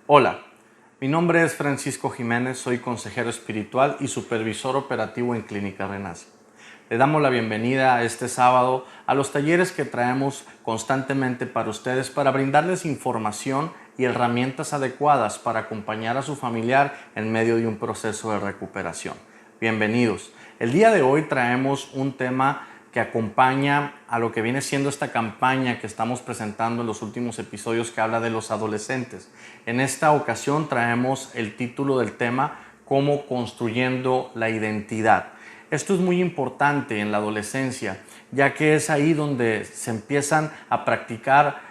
Hola, mi nombre es Francisco Jiménez, soy consejero espiritual y supervisor operativo en Clínica Renace. Le damos la bienvenida a este sábado a los talleres que traemos constantemente para ustedes para brindarles información y herramientas adecuadas para acompañar a su familiar en medio de un proceso de recuperación. Bienvenidos. El día de hoy traemos un tema que acompaña a lo que viene siendo esta campaña que estamos presentando en los últimos episodios que habla de los adolescentes. En esta ocasión traemos el título del tema, Cómo construyendo la identidad. Esto es muy importante en la adolescencia, ya que es ahí donde se empiezan a practicar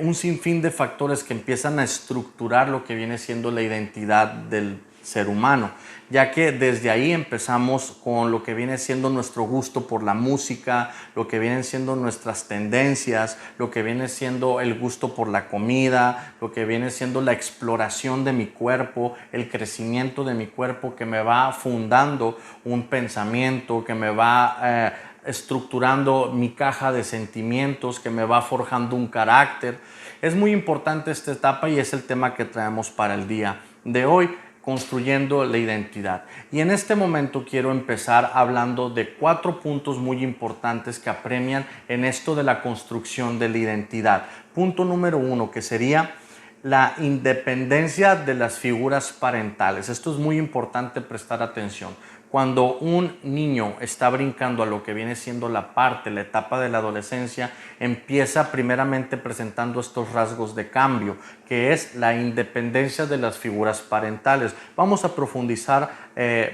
un sinfín de factores que empiezan a estructurar lo que viene siendo la identidad del ser humano, ya que desde ahí empezamos con lo que viene siendo nuestro gusto por la música, lo que vienen siendo nuestras tendencias, lo que viene siendo el gusto por la comida, lo que viene siendo la exploración de mi cuerpo, el crecimiento de mi cuerpo que me va fundando un pensamiento, que me va estructurando mi caja de sentimientos, que me va forjando un carácter. Es muy importante esta etapa y es el tema que traemos para el día de hoy, construyendo la identidad. Y en este momento quiero empezar hablando de 4 puntos muy importantes que apremian en esto de la construcción de la identidad. Punto número 1, que sería la independencia de las figuras parentales. Esto es muy importante prestar atención. Cuando un niño está brincando a lo que viene siendo la etapa de la adolescencia, empieza primeramente presentando estos rasgos de cambio, que es la independencia de las figuras parentales. Vamos a profundizar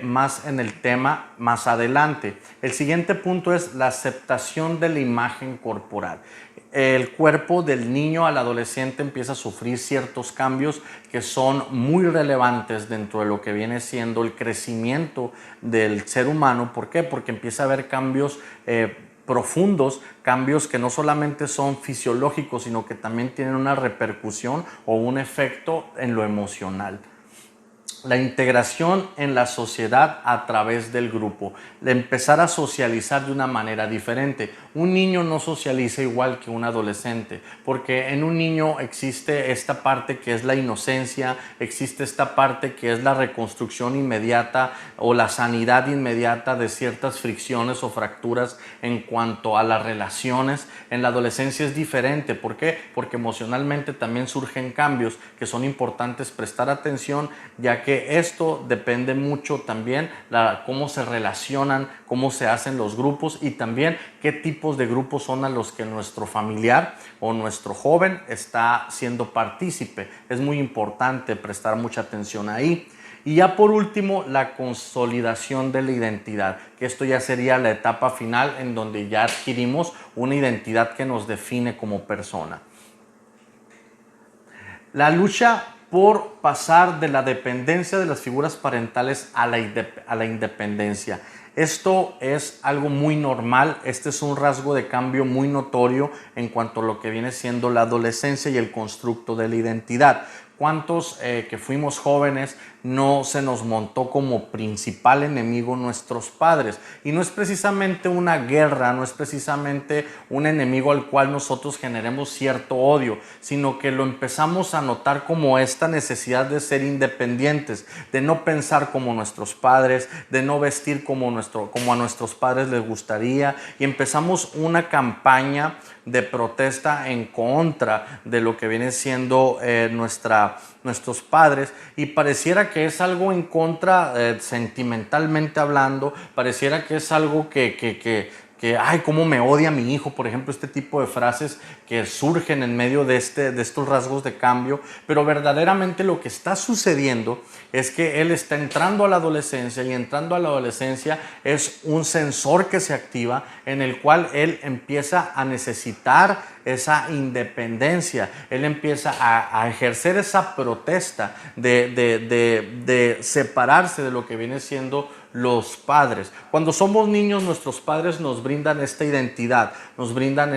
más en el tema más adelante. El siguiente punto es la aceptación de la imagen corporal. El cuerpo del niño al adolescente empieza a sufrir ciertos cambios que son muy relevantes dentro de lo que viene siendo el crecimiento del ser humano. ¿Por qué? Porque empieza a haber cambios profundos, cambios que no solamente son fisiológicos, sino que también tienen una repercusión o un efecto en lo emocional. La integración en la sociedad a través del grupo, de empezar a socializar de una manera diferente. Un niño no socializa igual que un adolescente, porque en un niño existe esta parte que es la inocencia, existe esta parte que es la reconstrucción inmediata o la sanidad inmediata de ciertas fricciones o fracturas en cuanto a las relaciones. En la adolescencia es diferente. ¿Por qué? Porque emocionalmente también surgen cambios que son importantes prestar atención, ya que esto depende mucho también cómo se relacionan, cómo se hacen los grupos y también qué tipos de grupos son a los que nuestro familiar o nuestro joven está siendo partícipe. Es muy importante prestar mucha atención ahí. Y ya por último, la consolidación de la identidad, que esto ya sería la etapa final en donde ya adquirimos una identidad que nos define como persona. La lucha por pasar de la dependencia de las figuras parentales a la independencia. Esto es algo muy normal, este es un rasgo de cambio muy notorio en cuanto a lo que viene siendo la adolescencia y el constructo de la identidad. ¿Cuántos que fuimos jóvenes no se nos montó como principal enemigo nuestros padres? Y no es precisamente una guerra, no es precisamente un enemigo al cual nosotros generemos cierto odio, sino que lo empezamos a notar como esta necesidad de ser independientes, de no pensar como nuestros padres, de no vestir como a nuestros padres les gustaría, y empezamos una campaña de protesta en contra de lo que viene siendo nuestros padres, y pareciera que es algo en contra, sentimentalmente hablando, pareciera que es algo ay, cómo me odia mi hijo, por ejemplo, este tipo de frases que surgen en medio de estos rasgos de cambio, pero verdaderamente lo que está sucediendo es que él está entrando a la adolescencia, y entrando a la adolescencia es un sensor que se activa en el cual él empieza a necesitar esa independencia, él empieza a ejercer esa protesta de separarse de lo que viene siendo los padres. Cuando somos niños, nuestros padres nos brindan esta identidad, nos brindan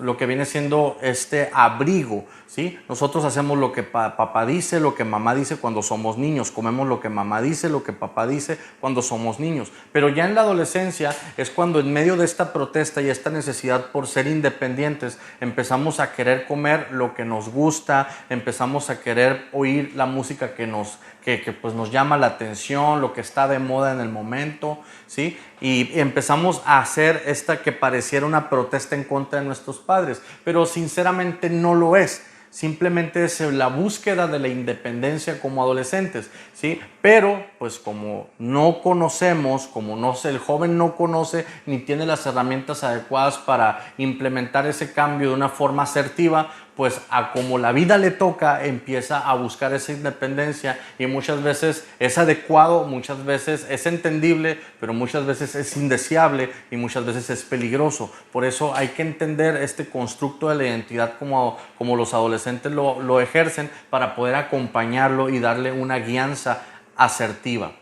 lo que viene siendo este abrigo, ¿sí? Nosotros hacemos lo que papá dice, lo que mamá dice cuando somos niños, comemos lo que mamá dice, lo que papá dice cuando somos niños, pero ya en la adolescencia es cuando en medio de esta protesta y esta necesidad por ser independientes empezamos a querer comer lo que nos gusta, empezamos a querer oír la música que pues nos llama la atención, lo que está de moda en el momento, ¿sí? Y empezamos a hacer esta que pareciera una protesta en contra de nuestros padres, pero sinceramente no lo es. Simplemente es la búsqueda de la independencia como adolescentes, ¿sí? Pero pues como no conocemos, el joven no conoce ni tiene las herramientas adecuadas para implementar ese cambio de una forma asertiva, pues a como la vida le toca empieza a buscar esa independencia y muchas veces es adecuado, muchas veces es entendible, pero muchas veces es indeseable y muchas veces es peligroso. Por eso hay que entender este constructo de la identidad como los adolescentes lo ejercen para poder acompañarlo y darle una guianza asertiva.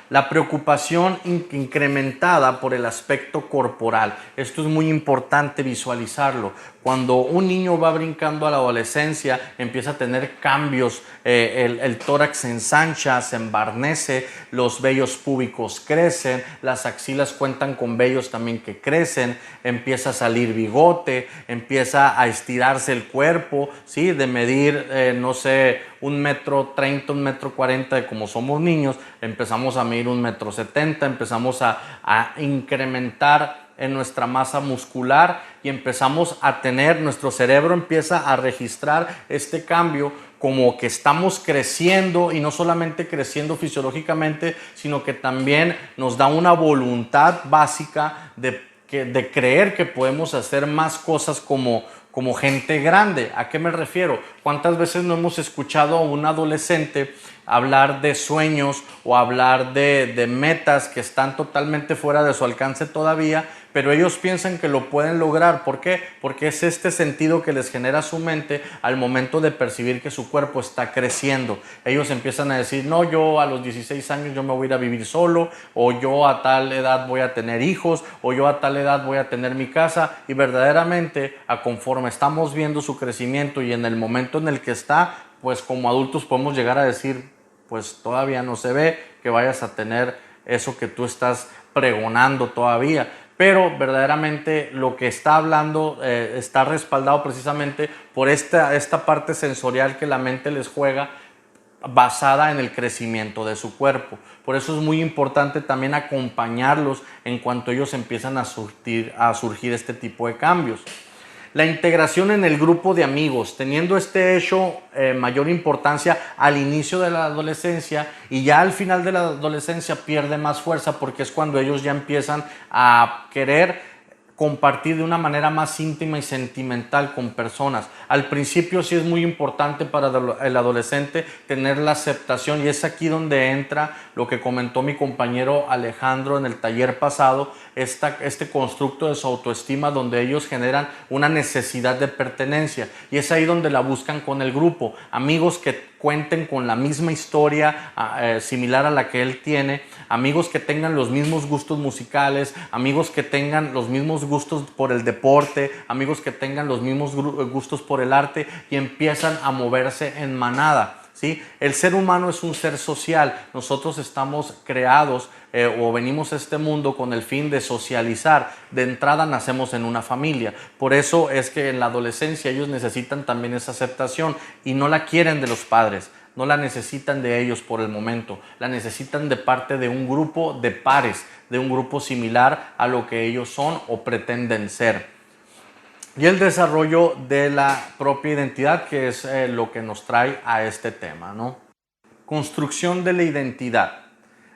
La preocupación incrementada por el aspecto corporal. Esto es muy importante visualizarlo. Cuando un niño va brincando a la adolescencia, empieza a tener cambios, el tórax se ensancha, se embarnece, los vellos púbicos crecen, las axilas cuentan con vellos también que crecen, empieza a salir bigote, empieza a estirarse el cuerpo, ¿sí? De medir, no sé, 1,30 m, 1,40 m, como somos niños, empezamos a medir 1,70 m, empezamos a incrementar en nuestra masa muscular y empezamos a tener, nuestro cerebro empieza a registrar este cambio como que estamos creciendo y no solamente creciendo fisiológicamente, sino que también nos da una voluntad básica de creer que podemos hacer más cosas como gente grande. ¿A qué me refiero? ¿Cuántas veces no hemos escuchado a un adolescente hablar de sueños o hablar de metas que están totalmente fuera de su alcance todavía, pero ellos piensan que lo pueden lograr? ¿Por qué? Porque es este sentido que les genera su mente al momento de percibir que su cuerpo está creciendo. Ellos empiezan a decir, no, yo a los 16 años yo me voy a ir a vivir solo, o yo a tal edad voy a tener hijos, o yo a tal edad voy a tener mi casa, y verdaderamente conforme estamos viendo su crecimiento y en el momento en el que está, pues como adultos podemos llegar a decir, pues todavía no se ve que vayas a tener eso que tú estás pregonando todavía. Pero verdaderamente lo que está hablando está respaldado precisamente por esta parte sensorial que la mente les juega, basada en el crecimiento de su cuerpo. Por eso es muy importante también acompañarlos en cuanto ellos empiezan a surgir este tipo de cambios. La integración en el grupo de amigos, teniendo este hecho mayor importancia al inicio de la adolescencia, y ya al final de la adolescencia pierde más fuerza porque es cuando ellos ya empiezan a querer compartir de una manera más íntima y sentimental con personas. Al principio sí es muy importante para el adolescente tener la aceptación, y es aquí donde entra lo que comentó mi compañero Alejandro en el taller pasado, este constructo de su autoestima donde ellos generan una necesidad de pertenencia, y es ahí donde la buscan con el grupo, amigos que cuenten con la misma historia similar a la que él tiene, amigos que tengan los mismos gustos musicales, amigos que tengan los mismos gustos por el deporte, amigos que tengan los mismos gustos por el arte, y empiezan a moverse en manada, ¿sí? El ser humano es un ser social. Nosotros estamos creados o venimos a este mundo con el fin de socializar. De entrada nacemos en una familia. Por eso es que en la adolescencia ellos necesitan también esa aceptación y no la quieren de los padres. No la necesitan de ellos por el momento, la necesitan de parte de un grupo de pares, de un grupo similar a lo que ellos son o pretenden ser. Y el desarrollo de la propia identidad, que es lo que nos trae a este tema, ¿no? Construcción de la identidad.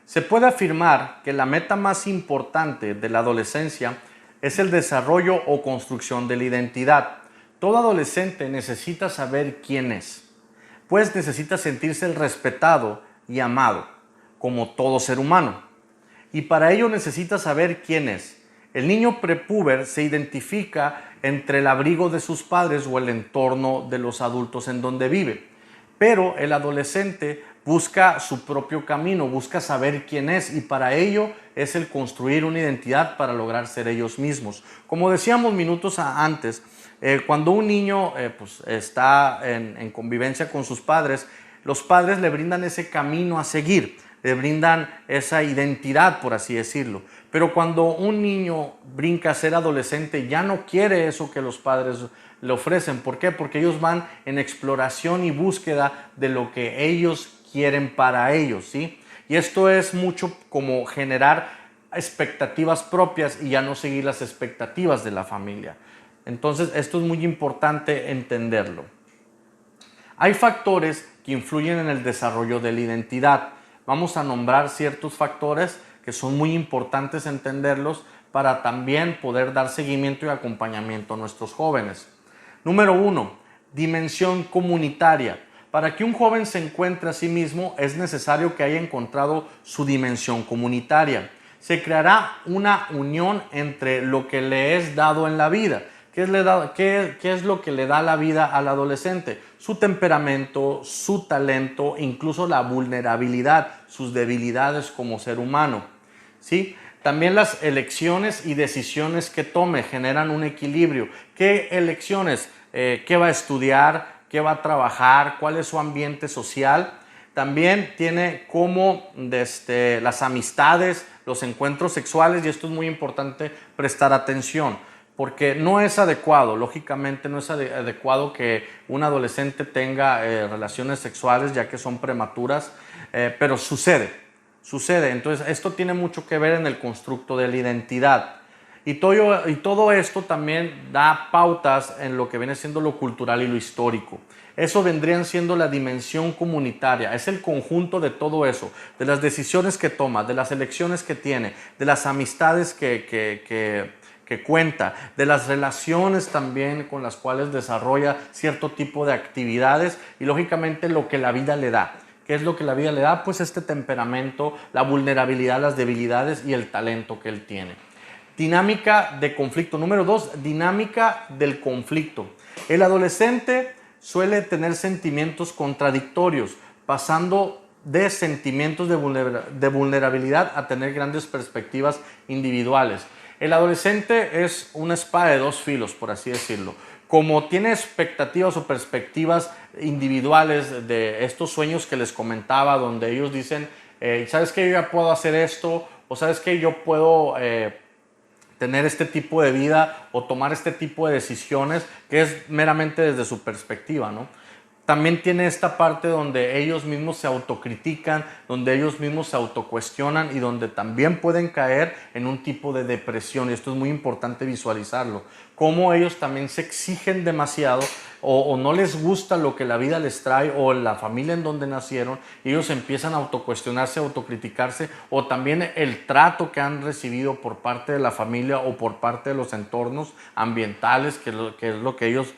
Se puede afirmar que la meta más importante de la adolescencia es el desarrollo o construcción de la identidad. Todo adolescente necesita saber quién es, pues necesita sentirse respetado y amado, como todo ser humano. Y para ello necesita saber quién es. El niño prepúber se identifica entre el abrigo de sus padres o el entorno de los adultos en donde vive. Pero el adolescente busca su propio camino, busca saber quién es, y para ello es el construir una identidad para lograr ser ellos mismos. Como decíamos minutos antes, cuando un niño pues está en convivencia con sus padres, los padres le brindan ese camino a seguir, le brindan esa identidad, por así decirlo. Pero cuando un niño brinca a ser adolescente, ya no quiere eso que los padres le ofrecen. ¿Por qué? Porque ellos van en exploración y búsqueda de lo que ellos quieren para ellos, ¿sí? Y esto es mucho como generar expectativas propias y ya no seguir las expectativas de la familia. Entonces, esto es muy importante entenderlo. Hay factores que influyen en el desarrollo de la identidad. Vamos a nombrar ciertos factores que son muy importantes entenderlos para también poder dar seguimiento y acompañamiento a nuestros jóvenes. Número 1, dimensión comunitaria. Para que un joven se encuentre a sí mismo es necesario que haya encontrado su dimensión comunitaria. Se creará una unión entre lo que le es dado en la vida. ¿Qué es lo que le da la vida al adolescente? Su temperamento, su talento, incluso la vulnerabilidad, sus debilidades como ser humano, ¿sí? También las elecciones y decisiones que tome generan un equilibrio. ¿Qué elecciones? ¿Qué va a estudiar? ¿Qué va a trabajar? ¿Cuál es su ambiente social? También tiene como las amistades, los encuentros sexuales, y esto es muy importante prestar atención, porque no es adecuado, lógicamente no es adecuado que un adolescente tenga relaciones sexuales ya que son prematuras, pero sucede. Entonces esto tiene mucho que ver en el constructo de la identidad. Y todo esto también da pautas en lo que viene siendo lo cultural y lo histórico. Eso vendrían siendo la dimensión comunitaria, es el conjunto de todo eso, de las decisiones que toma, de las elecciones que tiene, de las amistades que cuenta, de las relaciones también con las cuales desarrolla cierto tipo de actividades y lógicamente lo que la vida le da. ¿Qué es lo que la vida le da? Pues este temperamento, la vulnerabilidad, las debilidades y el talento que él tiene. Dinámica de conflicto. Número 2, dinámica del conflicto. El adolescente suele tener sentimientos contradictorios, pasando de sentimientos de vulnerabilidad a tener grandes perspectivas individuales. El adolescente es una espada de dos filos, por así decirlo. Como tiene expectativas o perspectivas individuales de estos sueños que les comentaba, donde ellos dicen, ¿sabes qué? Yo ya puedo hacer esto, o ¿sabes qué? Yo puedo tener este tipo de vida o tomar este tipo de decisiones, que es meramente desde su perspectiva, ¿no? También tiene esta parte donde ellos mismos se autocritican, donde ellos mismos se autocuestionan y donde también pueden caer en un tipo de depresión. Y esto es muy importante visualizarlo. Cómo ellos también se exigen demasiado o no les gusta lo que la vida les trae o la familia en donde nacieron. Y ellos empiezan a autocuestionarse, a autocriticarse, o también el trato que han recibido por parte de la familia o por parte de los entornos ambientales, que es lo que ellos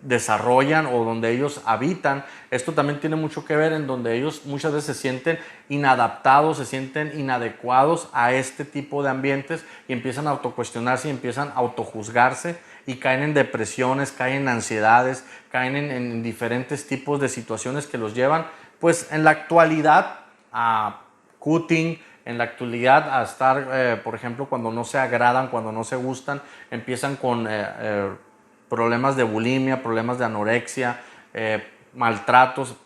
desarrollan o donde ellos habitan. Esto también tiene mucho que ver en donde ellos muchas veces se sienten inadaptados, se sienten inadecuados a este tipo de ambientes y empiezan a autocuestionarse y empiezan a autojuzgarse y caen en depresiones, caen en ansiedades, caen en diferentes tipos de situaciones que los llevan pues en la actualidad a cutting, en la actualidad a estar, por ejemplo, cuando no se agradan, cuando no se gustan, empiezan con problemas de bulimia, problemas de anorexia, maltratos,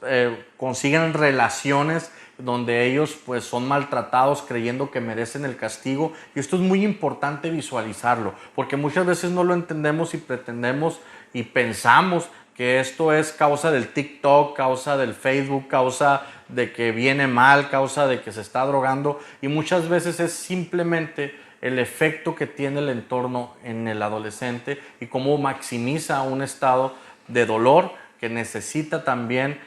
consiguen relaciones donde ellos pues son maltratados creyendo que merecen el castigo, y esto es muy importante visualizarlo porque muchas veces no lo entendemos y pretendemos y pensamos que esto es causa del TikTok, causa del Facebook, causa de que viene mal, causa de que se está drogando, y muchas veces es simplemente el efecto que tiene el entorno en el adolescente y cómo maximiza un estado de dolor que necesita también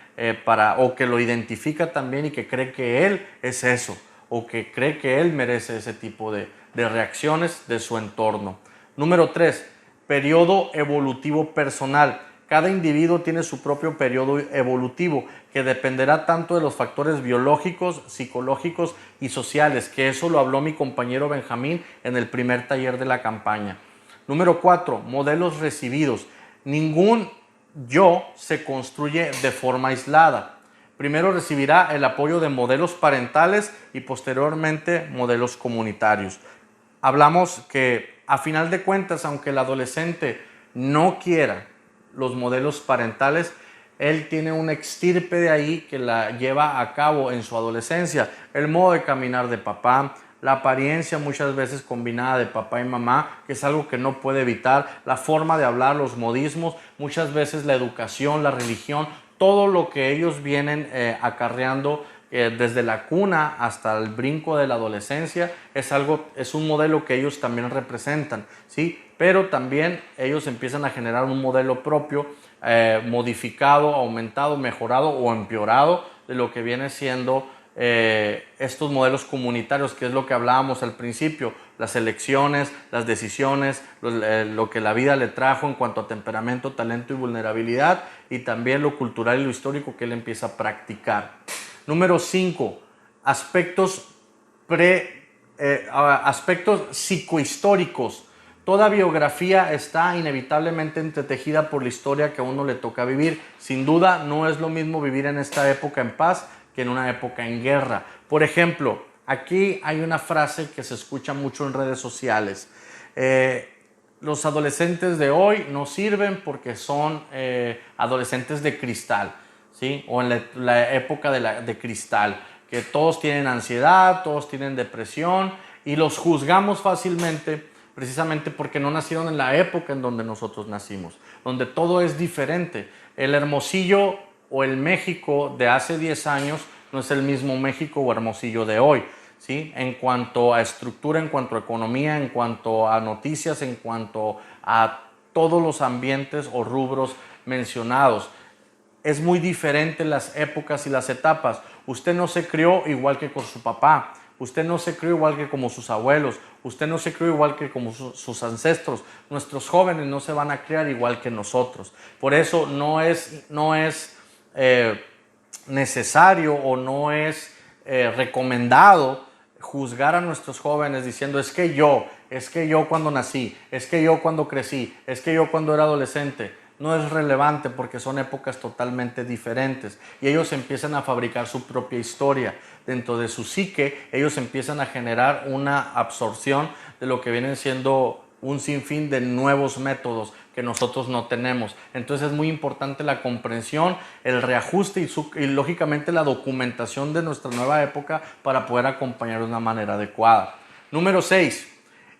o que lo identifica también y que cree que él es eso, o que cree que él merece ese tipo de reacciones de su entorno. Número 3, periodo evolutivo personal. Cada individuo tiene su propio periodo evolutivo que dependerá tanto de los factores biológicos, psicológicos y sociales, que eso lo habló mi compañero Benjamín en el primer taller de la campaña. Número 4, modelos recibidos. Ningún yo se construye de forma aislada, Primero recibirá el apoyo de modelos parentales y posteriormente modelos comunitarios. Hablamos que a final de cuentas, aunque el adolescente no quiera los modelos parentales, él tiene una extirpe de ahí que la lleva a cabo en su adolescencia. El modo de caminar de papá, la apariencia muchas veces combinada de papá y mamá, que es algo que no puede evitar, la forma de hablar, los modismos, muchas veces la educación, la religión, todo lo que ellos vienen acarreando desde la cuna hasta el brinco de la adolescencia, es un modelo que ellos también representan, ¿sí? Pero también ellos empiezan a generar un modelo propio, modificado, aumentado, mejorado o empeorado de lo que viene siendo estos modelos comunitarios, que es lo que hablábamos al principio, las elecciones, las decisiones, lo que la vida le trajo en cuanto a temperamento, talento y vulnerabilidad, y también lo cultural y lo histórico que él empieza a practicar. Número 5, aspectos psicohistóricos. Toda biografía está inevitablemente entretejida por la historia que a uno le toca vivir. Sin duda, no es lo mismo vivir en esta época en paz que en una época en guerra. Por ejemplo, aquí hay una frase que se escucha mucho en redes sociales. Los adolescentes de hoy no sirven porque son adolescentes de cristal, ¿sí? O en la época de cristal, que todos tienen ansiedad, todos tienen depresión y los juzgamos fácilmente precisamente porque no nacieron en la época en donde nosotros nacimos, donde todo es diferente. El Hermosillo o el México de hace 10 años no es el mismo México o Hermosillo de hoy, ¿sí? En cuanto a estructura, en cuanto a economía, en cuanto a noticias, en cuanto a todos los ambientes o rubros mencionados. Es muy diferente las épocas y las etapas. Usted no se crió igual que con su papá. Usted no se crió igual que como sus abuelos. Usted no se crió igual que como sus ancestros. Nuestros jóvenes no se van a criar igual que nosotros. Por eso no es necesario o no es recomendado juzgar a nuestros jóvenes diciendo es que yo cuando nací, es que yo cuando crecí, es que yo cuando era adolescente. No es relevante porque son épocas totalmente diferentes y ellos empiezan a fabricar su propia historia. Dentro de su psique, ellos empiezan a generar una absorción de lo que vienen siendo un sinfín de nuevos métodos que nosotros no tenemos. Entonces es muy importante la comprensión, el reajuste y lógicamente la documentación de nuestra nueva época para poder acompañar de una manera adecuada. Número 6,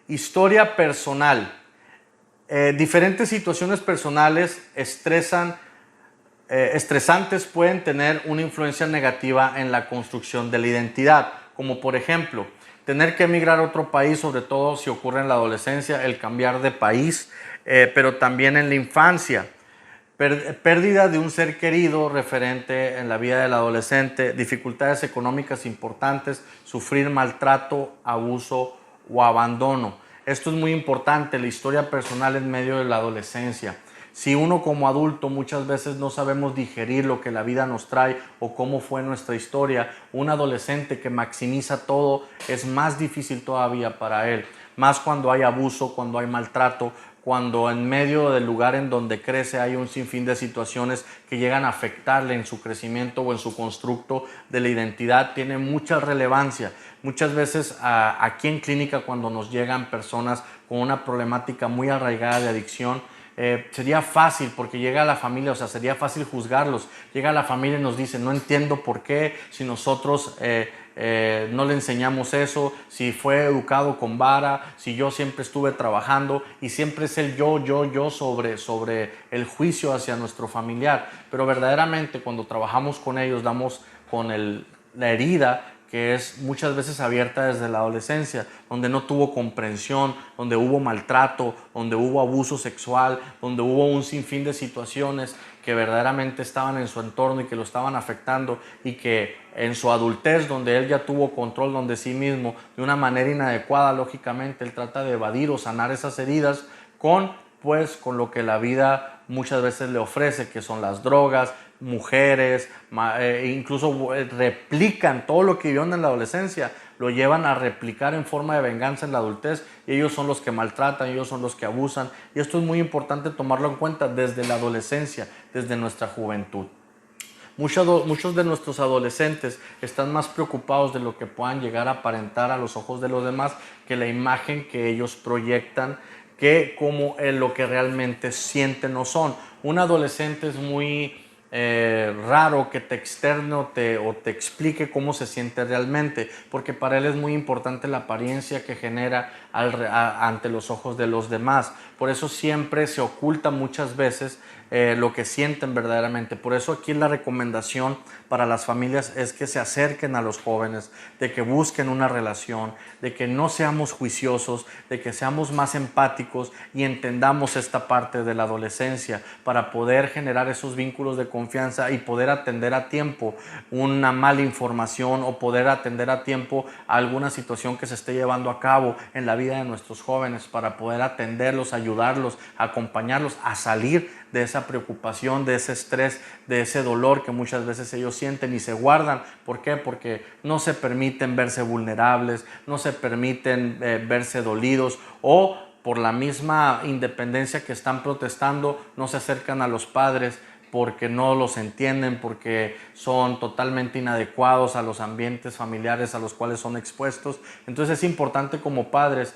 historia personal. Diferentes situaciones personales estresantes pueden tener una influencia negativa en la construcción de la identidad, como por ejemplo, tener que emigrar a otro país, sobre todo si ocurre en la adolescencia, el cambiar de país, pero también en la infancia, pérdida de un ser querido referente en la vida del adolescente, dificultades económicas importantes, sufrir maltrato, abuso o abandono. Esto es muy importante, la historia personal en medio de la adolescencia. Si uno como adulto muchas veces no sabemos digerir lo que la vida nos trae o cómo fue nuestra historia, un adolescente que maximiza todo es más difícil todavía para él. Más cuando hay abuso, cuando hay maltrato, cuando en medio del lugar en donde crece hay un sinfín de situaciones que llegan a afectarle en su crecimiento o en su constructo de la identidad, tiene mucha relevancia. Muchas veces aquí en clínica cuando nos llegan personas con una problemática muy arraigada de adicción, sería fácil porque llega a la familia, o sea, sería fácil juzgarlos. Llega a la familia y nos dice, no entiendo por qué, si nosotros no le enseñamos eso, si fue educado con vara, si yo siempre estuve trabajando y siempre es el yo sobre el juicio hacia nuestro familiar. Pero verdaderamente cuando trabajamos con ellos damos con la herida que es muchas veces abierta desde la adolescencia, donde no tuvo comprensión, donde hubo maltrato, donde hubo abuso sexual, donde hubo un sinfín de situaciones que verdaderamente estaban en su entorno y que lo estaban afectando y que en su adultez, donde él ya tuvo control de sí mismo de una manera inadecuada, lógicamente él trata de evadir o sanar esas heridas con lo que la vida muchas veces le ofrece, que son las drogas, mujeres, incluso replican todo lo que vivieron en la adolescencia, lo llevan a replicar en forma de venganza en la adultez y ellos son los que maltratan, ellos son los que abusan y esto es muy importante tomarlo en cuenta desde la adolescencia, desde nuestra juventud. Muchos de nuestros adolescentes están más preocupados de lo que puedan llegar a aparentar a los ojos de los demás que la imagen que ellos proyectan, que como lo que realmente sienten o son. Un adolescente es muy raro que te externe o te explique cómo se siente realmente, porque para él es muy importante la apariencia que genera ante los ojos de los demás. Por eso siempre se oculta muchas veces lo que sienten verdaderamente. Por eso aquí la recomendación para las familias es que se acerquen a los jóvenes, de que busquen una relación, de que no seamos juiciosos, de que seamos más empáticos y entendamos esta parte de la adolescencia para poder generar esos vínculos de confianza y poder atender a tiempo una mala información o poder atender a tiempo a alguna situación que se esté llevando a cabo en la vida de nuestros jóvenes, para poder atenderlos, ayudarlos, acompañarlos a salir de esa preocupación, de ese estrés, de ese dolor que muchas veces ellos sienten y se guardan. ¿Por qué? Porque no se permiten verse vulnerables, no se permiten verse dolidos, o por la misma independencia que están protestando, no se acercan a los padres porque no los entienden, porque son totalmente inadecuados a los ambientes familiares a los cuales son expuestos. Entonces es importante como padres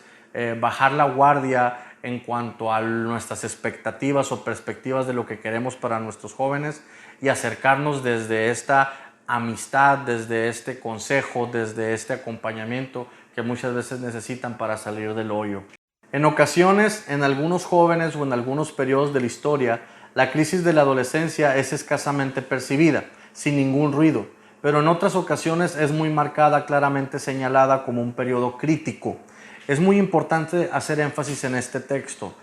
bajar la guardia en cuanto a nuestras expectativas o perspectivas de lo que queremos para nuestros jóvenes y acercarnos desde esta amistad, desde este consejo, desde este acompañamiento que muchas veces necesitan para salir del hoyo. En ocasiones, en algunos jóvenes o en algunos periodos de la historia, la crisis de la adolescencia es escasamente percibida, sin ningún ruido, pero en otras ocasiones es muy marcada, claramente señalada como un periodo crítico. Es muy importante hacer énfasis en este texto.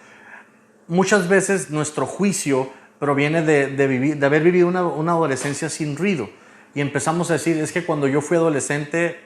Muchas veces nuestro juicio proviene de haber vivido una adolescencia sin ruido. Y empezamos a decir, es que cuando yo fui adolescente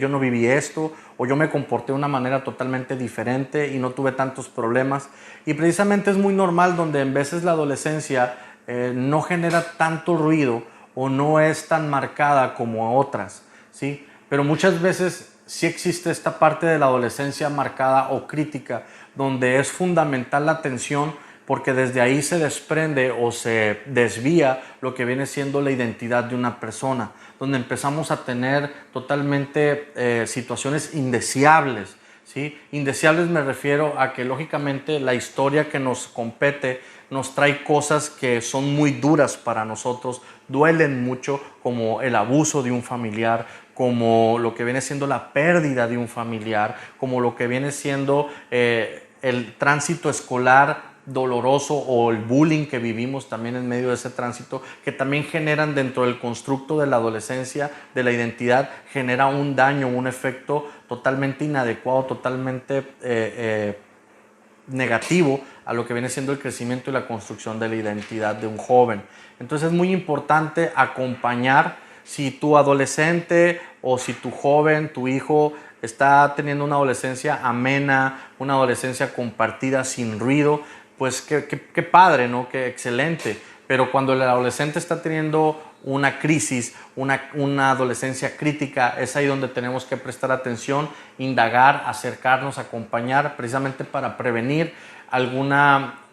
yo no viví esto, o yo me comporté de una manera totalmente diferente y no tuve tantos problemas. Y precisamente es muy normal donde en veces la adolescencia no genera tanto ruido o no es tan marcada como otras, ¿sí? Pero muchas veces sí existe esta parte de la adolescencia marcada o crítica, donde es fundamental la atención, porque desde ahí se desprende o se desvía lo que viene siendo la identidad de una persona, donde empezamos a tener totalmente situaciones indeseables, ¿sí? Indeseables me refiero a que lógicamente la historia que nos compete nos trae cosas que son muy duras para nosotros, duelen mucho, como el abuso de un familiar, como lo que viene siendo la pérdida de un familiar, como lo que viene siendo el tránsito escolar doloroso o el bullying que vivimos también en medio de ese tránsito, que también generan dentro del constructo de la adolescencia, de la identidad, genera un daño, un efecto totalmente inadecuado, totalmente negativo a lo que viene siendo el crecimiento y la construcción de la identidad de un joven. Entonces es muy importante acompañar. Si tu adolescente o si tu joven, tu hijo está teniendo una adolescencia amena, una adolescencia compartida sin ruido, pues qué padre, ¿no? Qué excelente. Pero cuando el adolescente está teniendo una crisis, una adolescencia crítica, es ahí donde tenemos que prestar atención, indagar, acercarnos, acompañar, precisamente para prevenir algún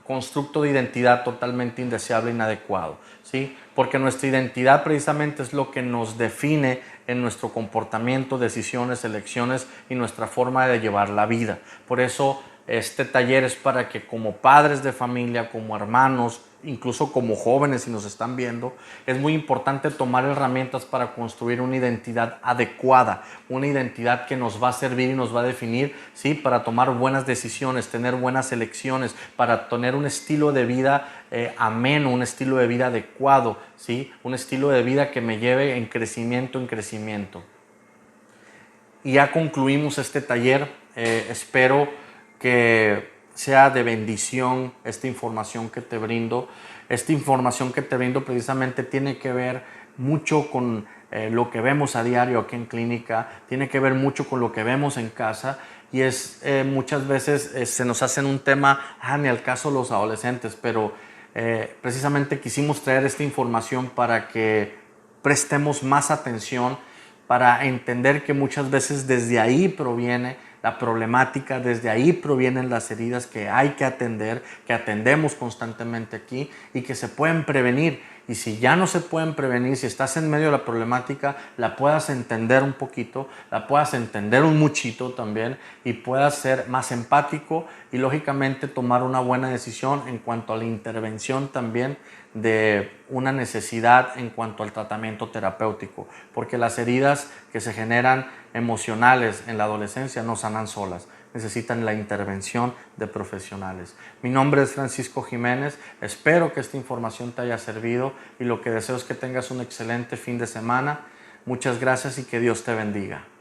constructo de identidad totalmente indeseable e inadecuado, ¿sí? Porque nuestra identidad precisamente es lo que nos define en nuestro comportamiento, decisiones, elecciones y nuestra forma de llevar la vida. Por eso este taller es para que como padres de familia, como hermanos, incluso como jóvenes si nos están viendo, es muy importante tomar herramientas para construir una identidad adecuada, una identidad que nos va a servir y nos va a definir, ¿sí? Para tomar buenas decisiones, tener buenas elecciones, para tener un estilo de vida ameno, un estilo de vida adecuado, ¿sí? Un estilo de vida que me lleve en crecimiento en crecimiento. Y ya concluimos este taller. Espero que sea de bendición esta información que te brindo. Esta información que te brindo precisamente tiene que ver mucho con lo que vemos a diario aquí en clínica, tiene que ver mucho con lo que vemos en casa, y es muchas veces se nos hacen un tema, ni al caso los adolescentes, pero precisamente quisimos traer esta información para que prestemos más atención, para entender que muchas veces desde ahí proviene la problemática, desde ahí provienen las heridas que hay que atender, que atendemos constantemente aquí y que se pueden prevenir. y si ya no se pueden prevenir, si estás en medio de la problemática, la puedas entender un poquito, la puedas entender un muchito también y puedas ser más empático y lógicamente tomar una buena decisión en cuanto a la intervención también de una necesidad en cuanto al tratamiento terapéutico, porque las heridas que se generan emocionales en la adolescencia no sanan solas, necesitan la intervención de profesionales. Mi nombre es Francisco Jiménez, espero que esta información te haya servido y lo que deseo es que tengas un excelente fin de semana. Muchas gracias y que Dios te bendiga.